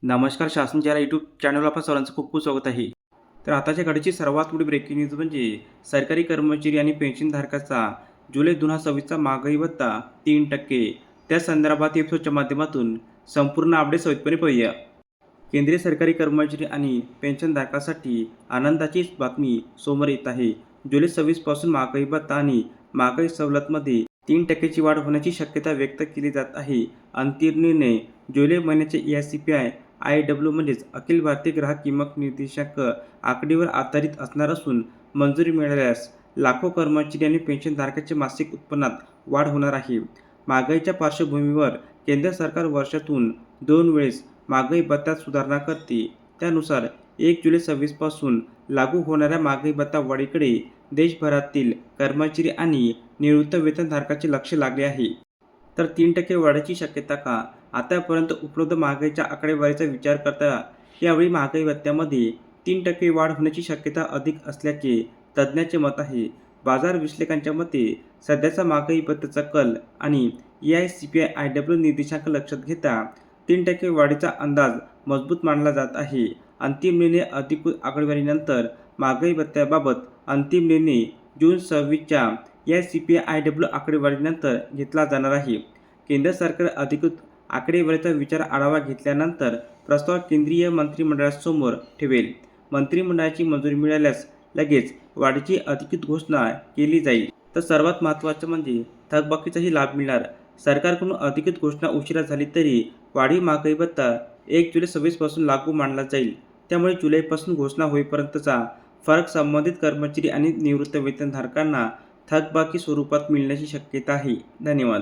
नमस्कार. शासन या यूट्यूब चॅनलवर आपल्या सर्वांचं खूप खूप स्वागत आहे. तर आताच्या घडीची सर्वात मोठी ब्रेकिंग न्यूज म्हणजे सरकारी कर्मचारी आणि पेन्शनधारकाचा जुलै 2026चा महागाई भत्ता 3%. त्या संदर्भात एपिसोडच्या माध्यमातून संपूर्ण अपडेट सविस्तरपणे पाहूया. केंद्रीय सरकारी कर्मचारी आणि पेन्शनधारकासाठी आनंदाची बातमी समोर येत आहे. जुलै 26 पासून महागाई भत्ता आणि महागाई सवलतमध्ये 3%ची वाढ होण्याची शक्यता व्यक्त केली जात आहे. अंतिम निर्णय जुलै महिन्याच्या EICPI IW म्हणजेच अखिल भारतीय ग्राहक किंमत निर्देशांक आकडेवर आधारित असणार असून मंजुरी मिळाल्यास लाखो कर्मचारी आणि पेन्शनधारकांच्या मासिक उत्पन्नात वाढ होणार आहे. महागाईच्या पार्श्वभूमीवर केंद्र सरकार वर्षातून 2 वेळेस महागाई भत्त्यात सुधारणा करते. त्यानुसार 1 जुलै 26 पासून लागू होणाऱ्या महागाई भत्ता वाढीकडे देशभरातील कर्मचारी आणि निवृत्त वेतनधारकांचे लक्ष लागले आहे. तर 3% वाढीची शक्यता का? आतापर्यंत उपलब्ध महागाईच्या आकडेवारीचा विचार करता यावेळी महागाई भत्त्यामध्ये 3% वाढ होण्याची शक्यता अधिक असल्याचे तज्ज्ञांचे मत आहे. बाजार विश्लेषकांच्या मते सध्याचा महागाई भत्त्याचा कल आणि EICPI IW निर्देशांक लक्षात घेता 3% वाढीचा अंदाज मजबूत मानला जात आहे. अंतिम निर्णय अधिकृत आकडेवारीनंतर महागाई भत्त्याबाबत अंतिम निर्णय जून 26च्या EICPI IW आकडेवारीनंतर घेतला जाणार आहे. केंद्र सरकार अधिकृत आकडेवारीचा विचार आढावा घेतल्यानंतर प्रस्ताव केंद्रीय मंत्रिमंडळासमोर ठेवेल. मंत्रिमंडळाची मंजुरी मिळाल्यास लगेच वाढीची अधिकृत घोषणा केली जाईल. तर सर्वात महत्त्वाचं म्हणजे थकबाकीचाही लाभ मिळणार. सरकारकडून अधिकृत घोषणा उशिरा झाली तरी वाढीव महागाई भत्ता 1 जुलै 26 पासून लागू मानला जाईल. त्यामुळे जुलैपासून घोषणा होईपर्यंतचा फरक संबंधित कर्मचारी आणि निवृत्त वेतनधारकांना थकबाकी स्वरूपात मिळण्याची शक्यता आहे. धन्यवाद.